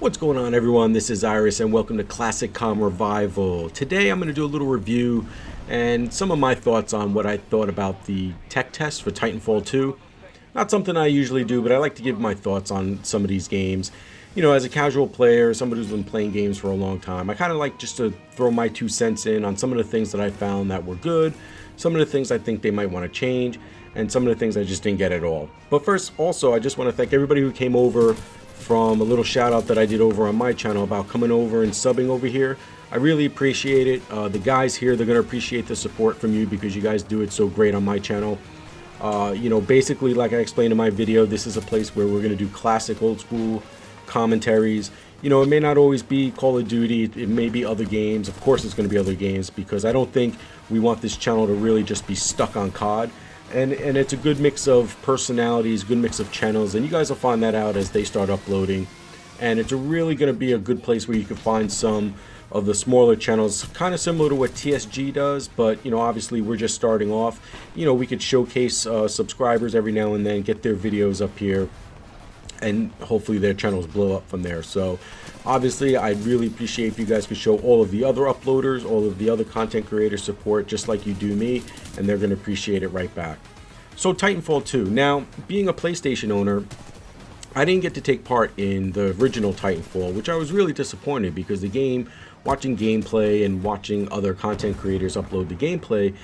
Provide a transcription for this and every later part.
What's going on, everyone? This is Iris and welcome to ClassicComRevival. Today I'm going to do a little review and some of my thoughts on what I thought about the tech test for Titanfall 2. Not something I usually do, but I like to give my thoughts on some of these games. You know, as a casual player, somebody who's been playing games for a long time, I kind of like just to throw my 2 cents in on some of the things that I found that were good, some of the things I think they might want to change, and some of the things I just didn't get at all. But first, also, I just want to thank everybody who came over from a little shout out that I did over on my channel about coming over and subbing over here. I really appreciate it. The guys here, they're going to appreciate the support from you because you guys do it so great on my channel. You know, basically, like I explained in my video, this is a place where we're going to do classic old school commentaries. You know, it may not always be Call of Duty, it may be other games. Of course it's going to be other games because I don't think we want this channel to really just be stuck on COD. And it's a good mix of personalities, good mix of channels, and you guys will find that out as they start uploading. And it's really going to be a good place where you can find some of the smaller channels, kind of similar to what TSG does, but you know, obviously we're just starting off. You know, we could showcase subscribers every now and then, get their videos up here, and hopefully their channels blow up from there. So obviously I'd really appreciate if you guys could show all of the other uploaders, all of the other content creators support just like you do me, and they're going to appreciate it right back. So Titanfall 2. Now, being a PlayStation owner, I didn't get to take part in the original Titanfall, which I was really disappointed because the game, watching gameplay and watching other content creators upload the gameplay,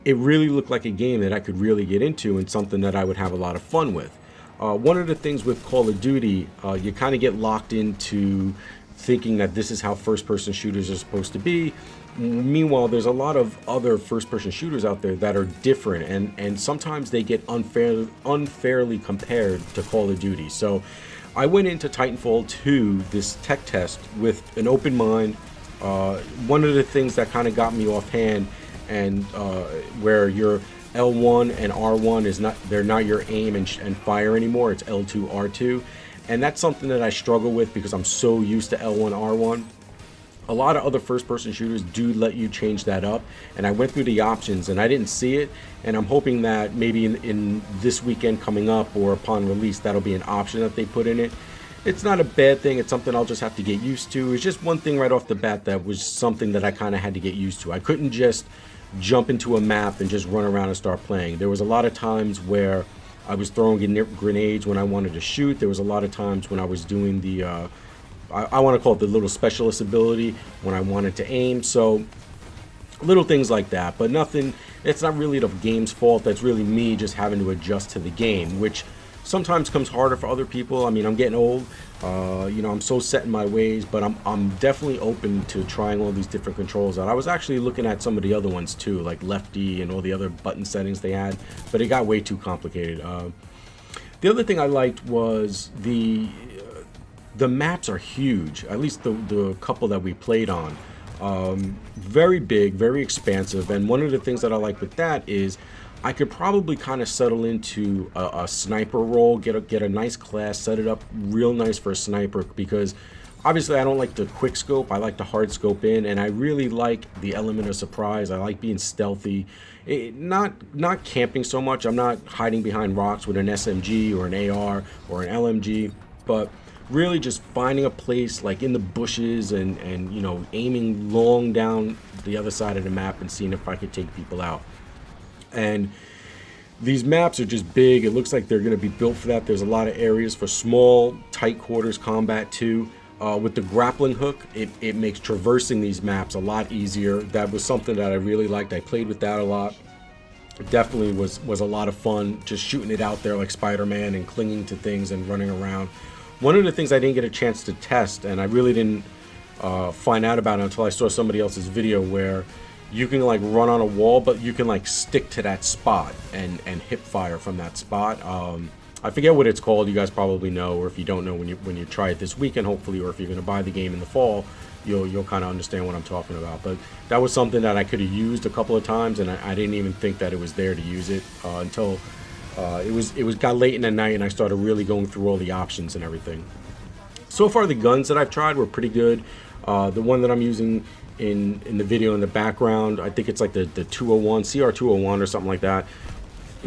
it really looked like a game that I could really get into and something that I would have a lot of fun with. One of the things with Call of Duty, you kind of get locked into thinking that this is how first-person shooters are supposed to be. Meanwhile, there's a lot of other first-person shooters out there that are different, and sometimes they get unfairly compared to Call of Duty. So I went into Titanfall 2, this tech test, with an open mind. One of the things that kind of got me offhand, and where you're L1 and R1 is not, they're not your aim and fire anymore. It's L2, R2. And that's something that I struggle with because I'm so used to L1, R1. A lot of other first-person shooters do let you change that up. And I went through the options and I didn't see it. And I'm hoping that maybe in this weekend coming up or upon release, that'll be an option that they put in it. It's not a bad thing. It's something I'll just have to get used to. It's just one thing right off the bat that was something that I kind of had to get used to. I couldn't just jump into a map and just run around and start playing. There was a lot of times where I was throwing grenades when I wanted to shoot. There was a lot of times when I was doing the I want to call it the little specialist ability when I wanted to aim. So little things like that, but nothing, it's not really the game's fault. That's really me just having to adjust to the game, which sometimes comes harder for other people. I mean, I'm getting old, you know, I'm so set in my ways, but I'm definitely open to trying all these different controls out. I was actually looking at some of the other ones too, like lefty and all the other button settings they had, but it got way too complicated. The other thing I liked was the maps are huge, at least the couple that we played on. Very big, very expansive, and one of the things that I like with that is I could probably kind of settle into a sniper role, get a nice class, set it up real nice for a sniper, because obviously I don't like the quick scope, I like the hard scope in, and I really like the element of surprise. I like being stealthy, not camping so much. I'm not hiding behind rocks with an SMG or an AR or an LMG, but really just finding a place like in the bushes and you know, aiming long down the other side of the map and seeing if I could take people out. And these maps are just big. It looks like they're going to be built for that. There's a lot of areas for small, tight quarters combat too. With the grappling hook, it makes traversing these maps a lot easier. That was something that I really liked. I played with that a lot. It definitely was a lot of fun just shooting it out there like Spider-Man and clinging to things and running around. One of the things I didn't get a chance to test, and I really didn't find out about it until I saw somebody else's video, where you can like run on a wall, but you can like stick to that spot and hip fire from that spot. I forget what it's called. You guys probably know, or if you don't know, when you try it this weekend, hopefully, or if you're going to buy the game in the fall, you'll kind of understand what I'm talking about. But that was something that I could have used a couple of times, and I didn't even think that it was there to use it until it got late in the night and I started really going through all the options and everything. So far, the guns that I've tried were pretty good. The one that I'm using in the video in the background, I think it's like the 201 CR201 or something like that.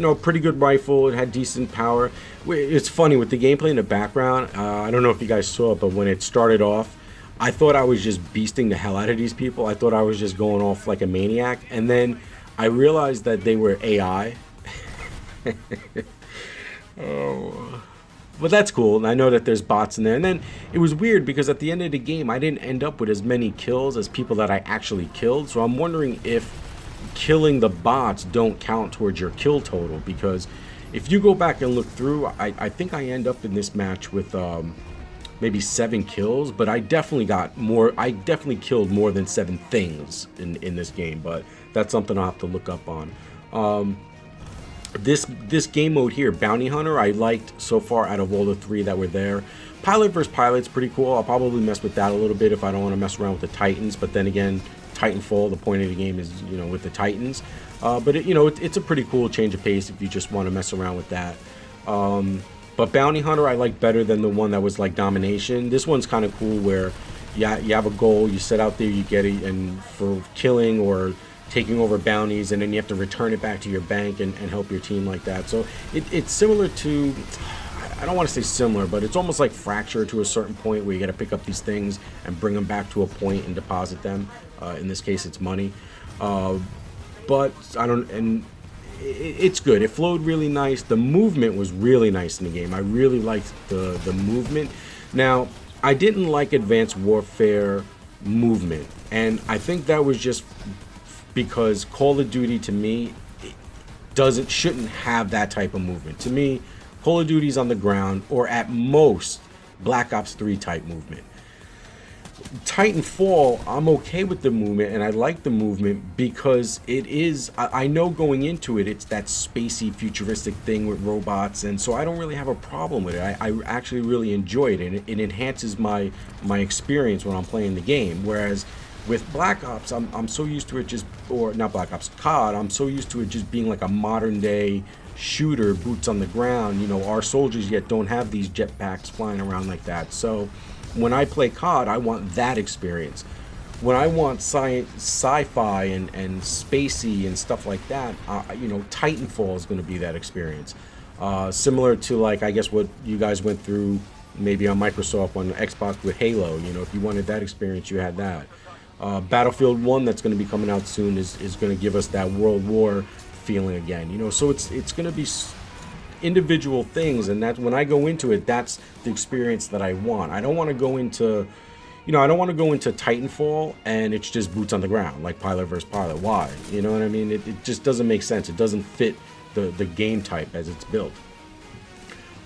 a pretty good rifle. It had decent power. It's funny with the gameplay in the background. I don't know if you guys saw it, but when it started off, I thought I was just beasting the hell out of these people. I thought I was just going off like a maniac. And then I realized that they were AI. Oh. But that's cool, and I know that there's bots in there. And then it was weird because at the end of the game, I didn't end up with as many kills as people that I actually killed. So I'm wondering if killing the bots don't count towards your kill total. Because if you go back and look through, I think I end up in this match with maybe 7 kills. But I definitely got more. I definitely killed more than 7 things in this game. But that's something I'll have to look up on. This game mode here, Bounty Hunter, I liked so far out of all the 3 that were there. Pilot versus Pilot's pretty cool. I'll probably mess with that a little bit if I don't want to mess around with the Titans. But then again, Titanfall, the point of the game is, with the Titans. But it's a pretty cool change of pace if you just want to mess around with that. But Bounty Hunter I like better than the one that was like Domination. This one's kind of cool where you have a goal, you set out there, you get it, and for killing or taking over bounties, and then you have to return it back to your bank and help your team like that. So it's similar to, I don't want to say similar, but it's almost like Fracture to a certain point where you got to pick up these things and bring them back to a point and deposit them. In this case, it's money. But it's good. It flowed really nice. The movement was really nice in the game. I really liked the movement. Now, I didn't like Advanced Warfare movement, and I think that was just because Call of Duty to me shouldn't have that type of movement. To me, Call of Duty's on the ground, or at most Black Ops 3 type movement. Titanfall, I'm okay with the movement, and I like the movement because it is, I know going into it, it's that spacey futuristic thing with robots, and so I don't really have a problem with it. I actually really enjoy it, and it enhances my experience when I'm playing the game. Whereas with Black Ops, I'm so used to it just, or not Black Ops, COD, I'm so used to it just being like a modern day shooter, boots on the ground. Our soldiers yet don't have these jetpacks flying around like that. So when I play COD, I want that experience. When I want sci-fi and spacey and stuff like that, Titanfall is going to be that experience. Similar to, like, I guess what you guys went through maybe on Microsoft, on Xbox with Halo. If you wanted that experience, you had that. Battlefield 1 that's going to be coming out soon is going to give us that World War feeling again. So it's going to be individual things, and that's when I go into it, that's the experience that I want. I don't want to go into Titanfall and it's just boots on the ground like Pilot versus Pilot. Why? You know what I mean? It just doesn't make sense. It doesn't fit the game type as it's built.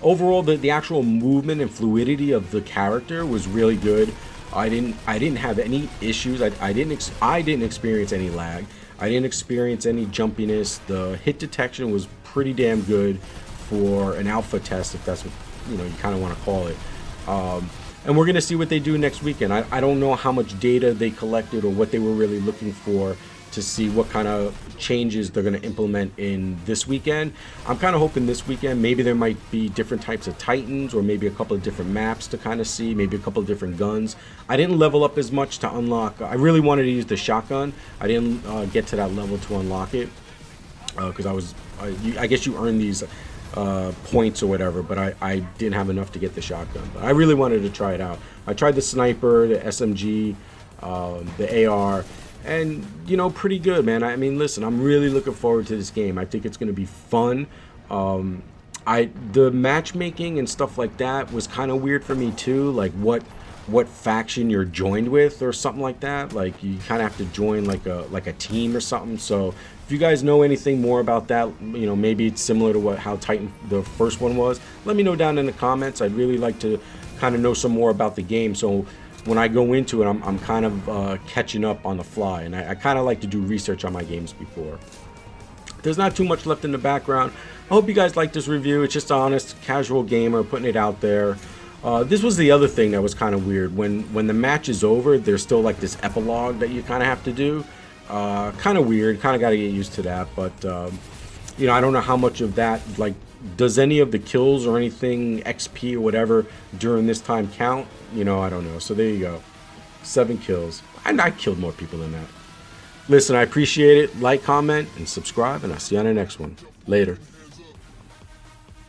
Overall, the actual movement and fluidity of the character was really good. I didn't have any issues. I didn't experience any lag. I didn't experience any jumpiness. The hit detection was pretty damn good for an alpha test, if that's what you kind of want to call it. And we're going to see what they do next weekend. I don't know how much data they collected or what they were really looking for to see what kind of changes they're going to implement in this weekend. I'm kind of hoping this weekend maybe there might be different types of Titans, or maybe a couple of different maps to kind of see, maybe a couple of different guns. I didn't level up as much to unlock. I really wanted to use the shotgun. I didn't get to that level to unlock it because I guess you earn these points or whatever, but I didn't have enough to get the shotgun. But I really wanted to try it out. I tried the sniper, the SMG, the AR, and pretty good, man. I mean, listen, I'm really looking forward to this game. I think it's going to be fun. The matchmaking and stuff like that was kind of weird for me too, like what faction you're joined with or something like that. Like you kind of have to join like a team or something. So if you guys know anything more about that, maybe it's similar to how Titan the first one was, let me know down in the comments. I'd really like to kind of know some more about the game, so when I go into it, I'm kind of catching up on the fly, and I kind of like to do research on my games before. There's not too much left in the background. I hope you guys like this review. It's just an honest, casual gamer putting it out there. This was the other thing that was kind of weird. When the match is over, there's still like this epilogue that you kind of have to do. Kind of weird. Kind of got to get used to that. But I don't know how much of that, like, does any of the kills or anything, XP or whatever, during this time count? I don't know. So there you go. 7 kills. And I killed more people than that. Listen, I appreciate it. Like, comment, and subscribe, and I'll see you on the next one. Later.